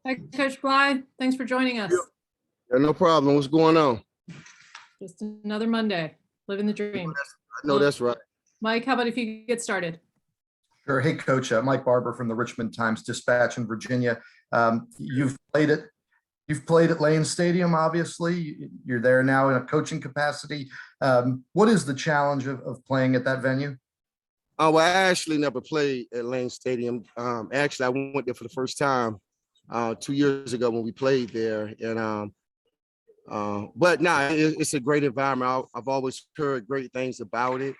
Hi, Coach Bly. Thanks for joining us. Yeah, no problem. What's going on? Just another Monday, living the dream. I know that's right. Mike, how about if you get started? Sure. Hey, Coach. Mike Barber from the Richmond Times-Dispatch in Virginia. You've played at Lane Stadium, obviously. You're there now in a coaching capacity. What is the challenge of playing at that venue? Well, I actually never played at Lane Stadium. Actually, I went there for the first time 2 years ago when we played there. And but nah, it's a great environment. I've always heard great things about it.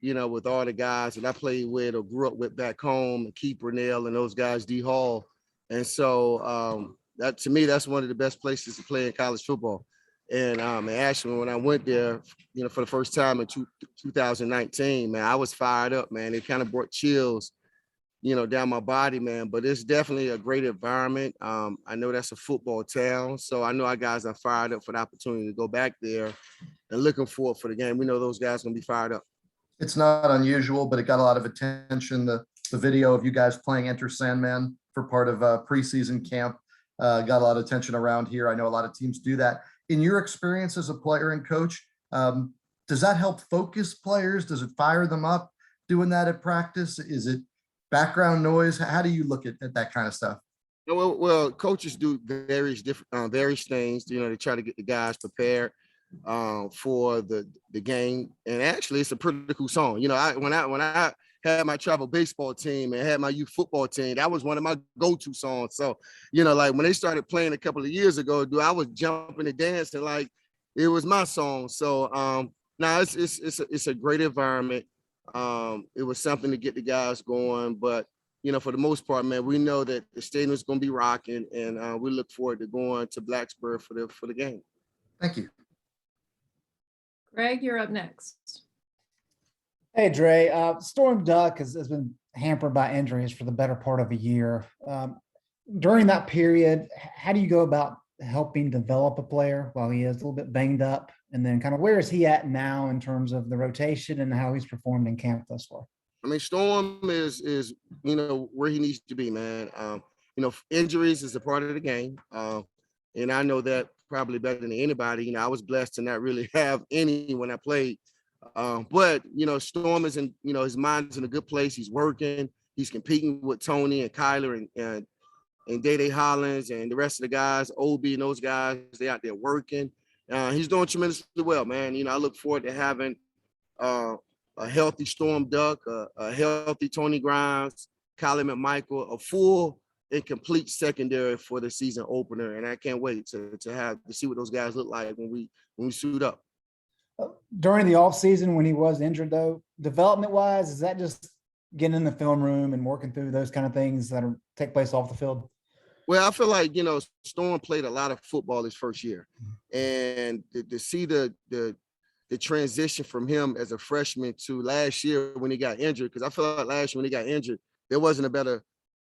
You know, with all the guys that I played with or grew up with back home, and Keith Brunell and those guys, D Hall. And so that to me, that's one of the best places to play in college football. And actually, when I went there, you know, for the first time in 2019, man, I was fired up, man. It kind of brought chills, you know, down my body, man. But it's definitely a great environment. I know that's a football town, so I know our guys are fired up for the opportunity to go back there and looking forward for the game. We know those guys are gonna be fired up. It's not unusual, but it got a lot of attention. The video of you guys playing Enter Sandman for part of preseason camp got a lot of attention around here. I know a lot of teams do that. In your experience as a player and coach, does that help focus players? Does it fire them up doing that at practice? Is it background noise? How do you look at that kind of stuff? Well, coaches do various things, you know, to try to get the guys prepared for the game. And actually, it's a pretty cool song. You know, when I had my travel baseball team and had my youth football team, that was one of my go-to songs. So, you know, like when they started playing a couple of years ago, dude, I was jumping and dancing like it was my song. So now it's a great environment. It was something to get the guys going, but you know, for the most part, man, we know that the stadium is going to be rocking, and we look forward to going to Blacksburg for the game. Thank you. Greg, you're up next. Hey, Dré. Storm Duck has been hampered by injuries for the better part of a year. During that period, how do you go about helping develop a player while he is a little bit banged up? And then kind of where is he at now in terms of the rotation and how he's performed in camp thus far? I mean, Storm is you know, where he needs to be, man. You know, injuries is a part of the game. And I know that probably better than anybody. You know, I was blessed to not really have any when I played. But, you know, Storm is in, you know, his mind's in a good place. He's working. He's competing with Tony and Kyler and Day Hollins and the rest of the guys, Obi and those guys. They out there working. He's doing tremendously well, man. You know, I look forward to having a healthy Storm Duck, a healthy Tony Grimes, Kyler McMichael, a full and complete secondary for the season opener. And I can't wait to see what those guys look like when we suit up. During the offseason when he was injured, though, development-wise, is that just getting in the film room and working through those kind of things that take place off the field? Well, I feel like, you know, Storm played a lot of football his first year. And to see the transition from him as a freshman to last year when he got injured, because I feel like last year when he got injured, there wasn't a better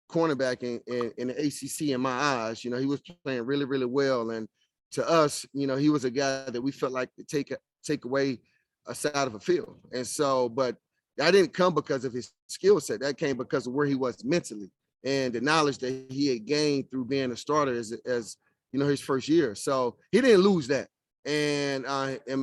cornerback in the ACC in my eyes. You know, he was playing really, really well. And to us, you know, he was a guy that we felt like to take away a side of a field. And so, but that didn't come because of his skill set. That came because of where he was mentally and the knowledge that he had gained through being a starter as you know, his first year. So he didn't lose that. And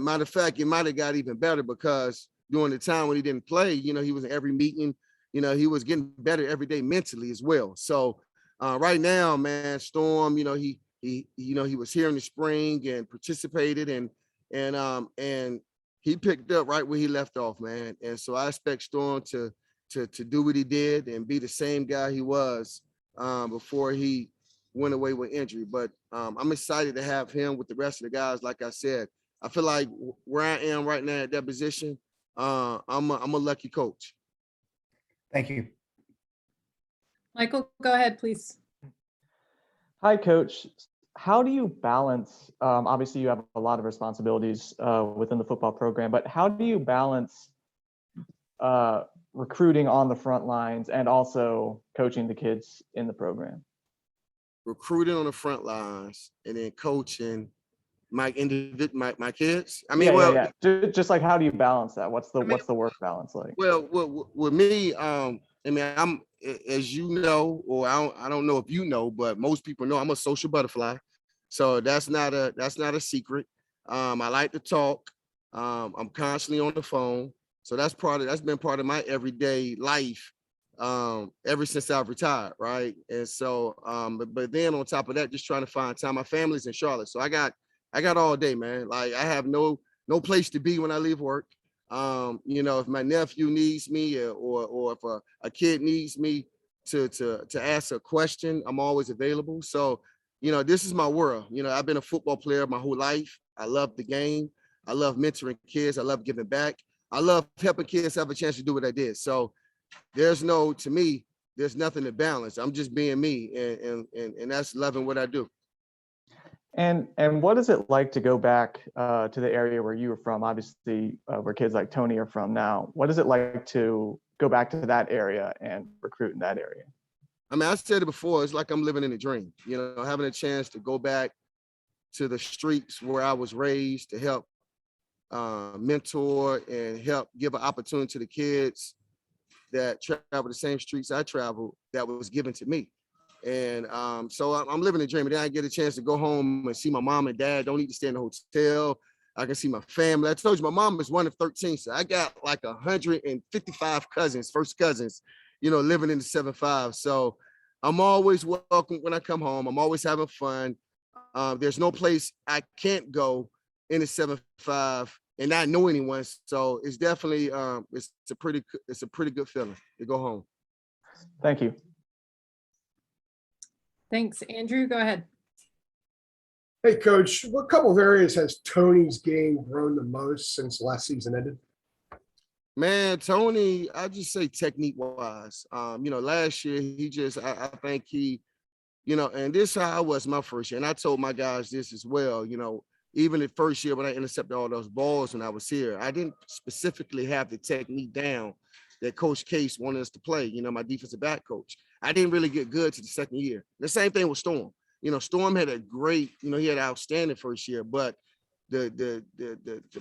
matter of fact, it might have got even better because during the time when he didn't play, you know, he was in every meeting, you know, he was getting better every day mentally as well. So right now, man, Storm, you know, he was here in the spring and participated and he picked up right where he left off, man. And so I expect Storm to do what he did and be the same guy he was before he went away with injury. But I'm excited to have him with the rest of the guys. Like I said, I feel like where I am right now at that position, I'm a lucky coach. Thank you. Michael, go ahead, please. Hi, Coach. How do you balance, obviously you have a lot of responsibilities within the football program, but how do you balance recruiting on the front lines and also coaching the kids in the program? Recruiting on the front lines and then coaching my kids. I mean, Just like, how do you balance that? What's the work balance like? Well, with me, I mean, as you know, or I don't know if you know, but most people know I'm a social butterfly. So that's not a secret. I like to talk. I'm constantly on the phone. So that's been part of my everyday life ever since I've retired, right? And so, but then on top of that, just trying to find time. My family's in Charlotte, so I got all day, man. Like I have no place to be when I leave work. If my nephew needs me or if a kid needs me to ask a question, I'm always available. So, this is my world. I've been a football player my whole life. I love the game. I love mentoring kids. I love giving back. I love helping kids have a chance to do what I did. So to me, there's nothing to balance. I'm just being me, and that's loving what I do. And what is it like to go back to the area where you were from? Obviously, where kids like Tony are from now. What is it like to go back to that area and recruit in that area? I mean, I said it before. It's like I'm living in a dream. Having a chance to go back to the streets where I was raised to help mentor and help give an opportunity to the kids that travel the same streets I traveled that was given to me. And so I'm living a dream. And then I get a chance to go home and see my mom and dad. Don't need to stay in a hotel. I can see my family. I told you my mom is one of 13. So I got like 155 cousins, first cousins, living in the 7-5. So I'm always welcome when I come home. I'm always having fun. There's no place I can't go in the 7-5 and not know anyone. So it's definitely it's a pretty good feeling to go home. Thank you. Thanks. Andrew, go ahead. Hey, Coach, what couple of areas has Tony's game grown the most since last season ended? Man, Tony, I just say technique wise. Last year I think he, and this how I was my first year. And I told my guys this as well, even the first year when I intercepted all those balls when I was here, I didn't specifically have the technique down that Coach Case wanted us to play, my defensive back coach. I didn't really get good to the second year. The same thing with Storm. Storm had a great, he had an outstanding first year, but the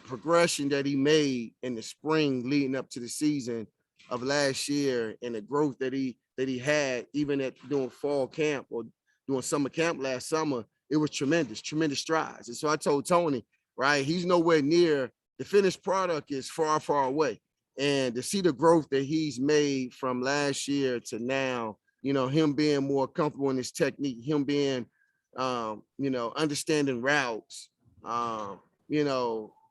progression that he made in the spring leading up to the season of last year and the growth that he had even at doing fall camp or doing summer camp last summer, it was tremendous strides. And so I told Tony, right, he's nowhere near the finished product is far, far away. And to see the growth that he's made from last year to now, him being more comfortable in his technique, him being, understanding routes,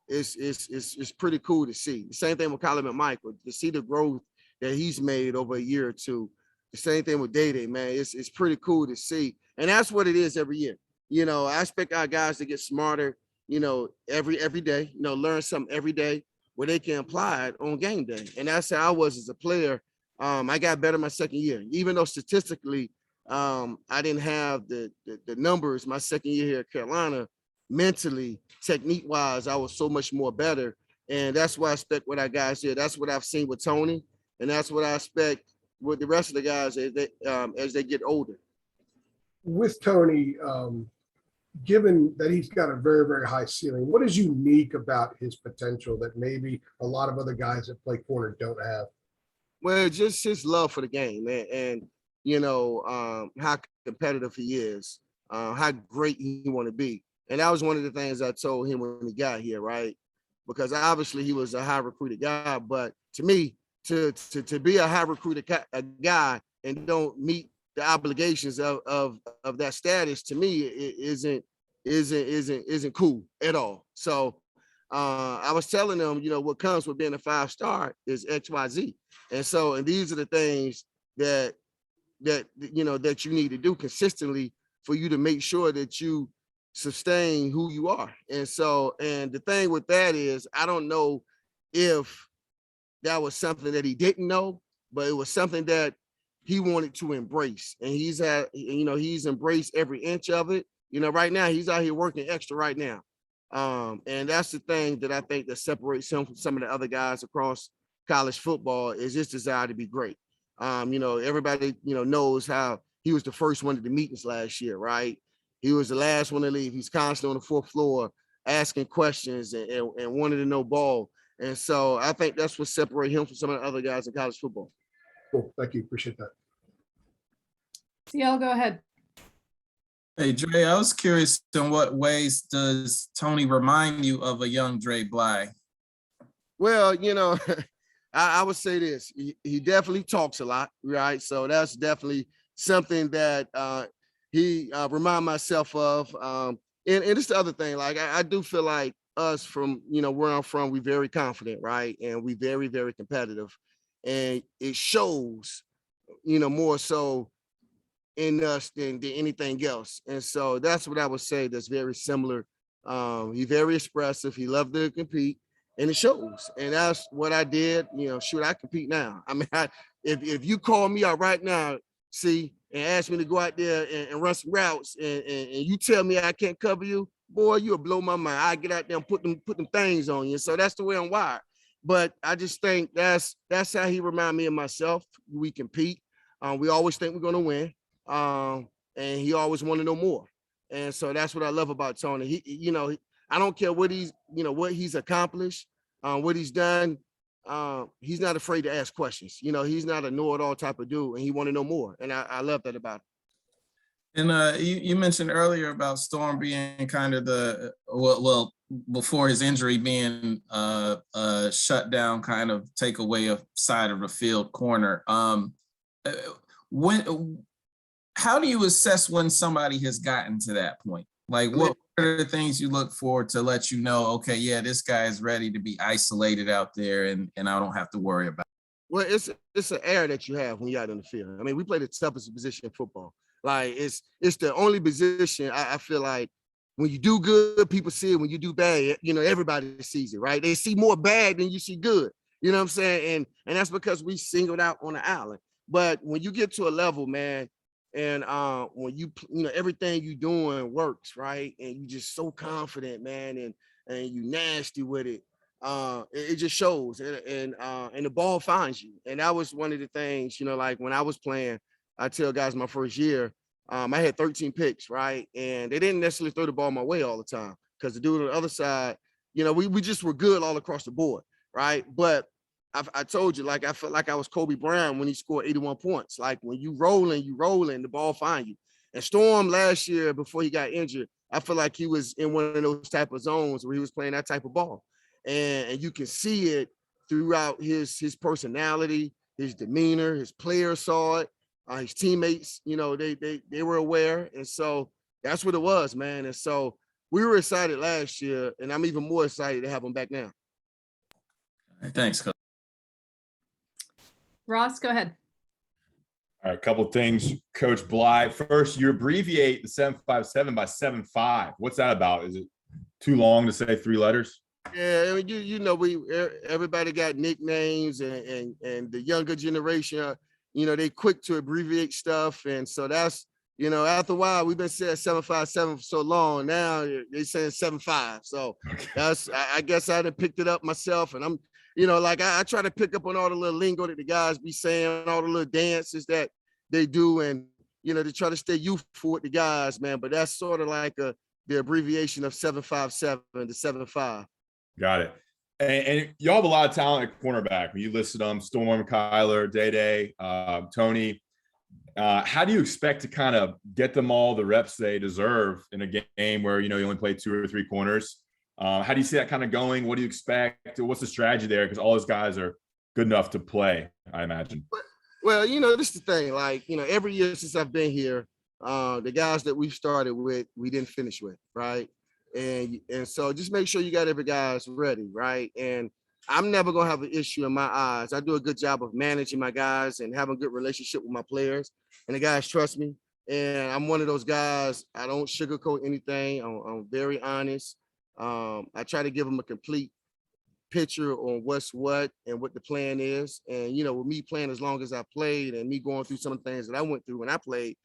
it's pretty cool to see. The same thing with Colin McMichael, to see the growth that he's made over a year or two. The same thing with Day, man. It's pretty cool to see. And that's what it is every year. I expect our guys to get smarter, every day, learn something every day where they can apply it on game day. And that's how I was as a player. I got better my second year, even though statistically, I didn't have the numbers my second year here at Carolina. Mentally, technique wise, I was so much more better. And that's what I expect with our guys here. That's what I've seen with Tony. And that's what I expect with the rest of the guys as they get older. With Tony, given that he's got a very, very high ceiling, what is unique about his potential that maybe a lot of other guys that play corner don't have? Well, just his love for the game, man, and how competitive he is, how great he want to be. And that was one of the things I told him when he got here, right? Because obviously he was a high recruited guy, but to me, to be a high recruited guy and don't meet the obligations of that status, to me, it isn't cool at all. So I was telling them, what comes with being a 5-star is XYZ. And these are the things that you need to do consistently for you to make sure that you sustain who you are. And the thing with that is, I don't know if that was something that he didn't know, but it was something that he wanted to embrace. And he's embraced every inch of it. Right now he's out here working extra right now. And that's the thing that I think that separates him from some of the other guys across college football is his desire to be great. Everybody, knows how he was the first one to the meetings last year, right? He was the last one to leave. He's constantly on the fourth floor asking questions and wanted to know ball. And so I think that's what separates him from some of the other guys in college football. Cool. Thank you. Appreciate that. CL, go ahead. Hey, Dré, I was curious, in what ways does Tony remind you of a young Dré Bly? Well, I would say this. He definitely talks a lot, right? So that's definitely something that he remind myself of. And it's the other thing. Like I do feel like us from where I'm from, we very confident, right? And we very, very competitive, and it shows, more so in us than anything else. And so that's what I would say. That's very similar. He's very expressive. He loved to compete. And it shows, and that's what I did. Shoot, I compete now. I mean, if you call me out right now, see, and ask me to go out there and run some routes, and you tell me I can't cover you, boy, you'll blow my mind. I get out there and put them things on you. So that's the way I'm wired. But I just think that's how he remind me of myself. We compete. We always think we're gonna win, and he always want to know more. And so that's what I love about Tony. He I don't care what he's accomplished, what he's done. He's not afraid to ask questions. He's not a know-it-all type of dude, and he want to know more. And I love that about him. And you mentioned earlier about Storm being kind of the before his injury being shut down, kind of take away a side of the field corner. How do you assess when somebody has gotten to that point? Like, what are the things you look for to let you know, okay, yeah, this guy is ready to be isolated out there, and I don't have to worry about it? Well, it's an air that you have when you're out in the field. I mean, we play the toughest position in football. Like, it's the only position I feel like when you do good, people see it. When you do bad, everybody sees it, right? They see more bad than you see good. You know what I'm saying? And that's because we singled out on the island. But when you get to a level, man, and when you everything you doing works, right? And you just so confident, man, and you nasty with it. It just shows, and the ball finds you. And that was one of the things, like when I was playing, I tell guys my first year, I had 13 picks, right? And they didn't necessarily throw the ball my way all the time, because the dude on the other side, we just were good all across the board, right? But I told you, like, I felt like I was Kobe Bryant when he scored 81 points. Like, when you rolling, the ball find you. And Storm last year, before he got injured, I feel like he was in one of those type of zones where he was playing that type of ball. And you can see it throughout his personality, his demeanor. His players saw it. His teammates, they were aware. And so that's what it was, man. And so we were excited last year, and I'm even more excited to have him back now. All right, thanks, Coach. Ross, go ahead. All right, a couple of things, Coach Bly. First, you abbreviate the 757 by 75. What's that about? Is it too long to say 3 letters? Yeah, I mean, everybody got nicknames, and the younger generation, they quick to abbreviate stuff, and so that's, after a while, we've been saying 757 for so long. Now they saying 75. So that's, I guess I done picked it up myself, and I'm, like I try to pick up on all the little lingo that the guys be saying, all the little dances that they do, and to try to stay youthful with the guys, man. But that's sort of like the abbreviation of 757 to 75. Got it. And y'all have a lot of talent at cornerback. When you listed them, Storm, Kyler, Day, Tony. How do you expect to kind of get them all the reps they deserve in a game where you only play 2 or 3 corners? How do you see that kind of going? What do you expect? What's the strategy there? Because all those guys are good enough to play, I imagine. Well, this is the thing. Like, every year since I've been here, the guys that we've started with, we didn't finish with, right? And so just make sure you got every guy's ready, right? And I'm never gonna have an issue in my eyes. I do a good job of managing my guys and having a good relationship with my players, and the guys trust me. And I'm one of those guys. I don't sugarcoat anything. I'm very honest. I try to give them a complete picture on what's what and what the plan is. And with me playing as long as I played, and me going through some of the things that I went through when I played,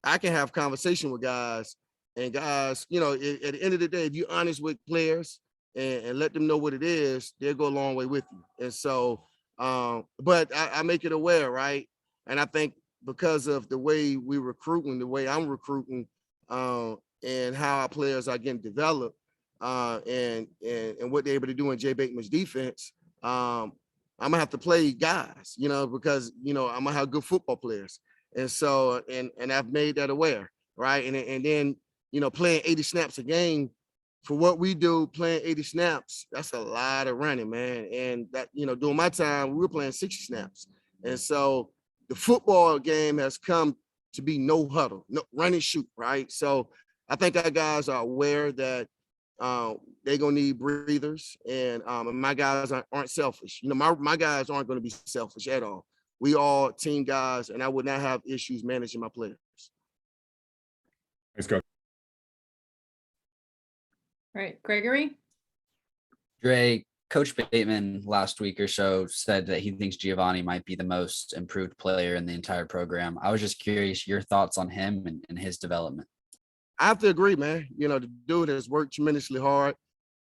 I can have conversation with guys. And guys, at the end of the day, if you're honest with players and let them know what it is, they'll go a long way with you. And so, but I make it aware, right? And I think because of the way we recruiting, the way I'm recruiting, and how our players are getting developed, and what they're able to do in Jay Bateman's defense, I'm gonna have to play guys, because I'm gonna have good football players. And so, and I've made that aware, right? And then, playing 80 snaps a game for what we do, playing 80 snaps, that's a lot of running, man. And that, during my time, we were playing 60 snaps. And so the football game has come to be no huddle, no run and shoot, right? So I think our guys are aware that they're gonna need breathers, and my guys aren't selfish. My guys aren't gonna be selfish at all. We all team guys, and I would not have issues managing my players. Thanks, Coach. All right, Gregory. Dré, Coach Bateman last week or so said that he thinks Giovanni might be the most improved player in the entire program. I was just curious your thoughts on him and his development. I have to agree, man. The dude has worked tremendously hard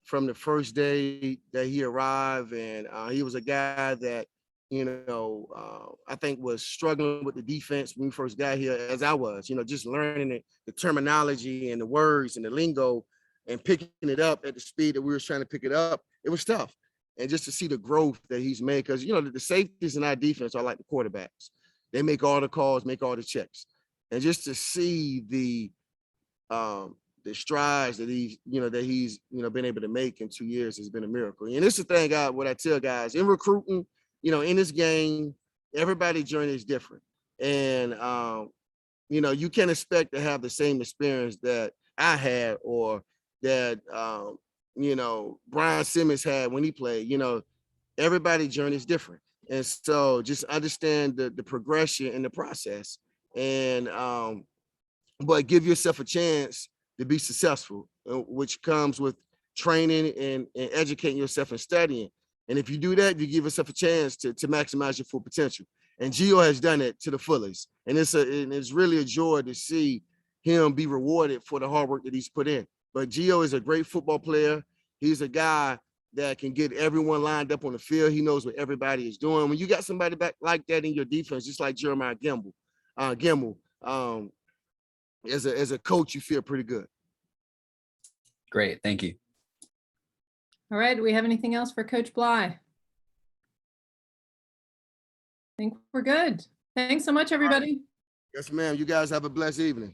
from the first day that he arrived, and he was a guy that, I think was struggling with the defense when we first got here, as I was, just learning the terminology and the words and the lingo and picking it up at the speed that we were trying to pick it up. It was tough. And just to see the growth that he's made, because, the safeties in our defense are like the quarterbacks. They make all the calls, make all the checks. And just to see the strides that he's been able to make in 2 years has been a miracle. And it's the thing, what I tell guys in recruiting, in this game, everybody's journey is different. And, you can't expect to have the same experience that I had or that, Brian Simmons had when he played. Everybody's journey is different. And so just understand the progression in the process, and, but give yourself a chance to be successful, which comes with training and educating yourself and studying. And if you do that, you give yourself a chance to maximize your full potential. And Gio has done it to the fullest. And it's really a joy to see him be rewarded for the hard work that he's put in. But Gio is a great football player. He's a guy that can get everyone lined up on the field. He knows what everybody is doing. When you got somebody back like that in your defense, just like Jeremiah Gimble, as a coach, you feel pretty good. Great. Thank you. All right, do we have anything else for Coach Bly? I think we're good. Thanks so much, everybody. Yes, ma'am. You guys have a blessed evening.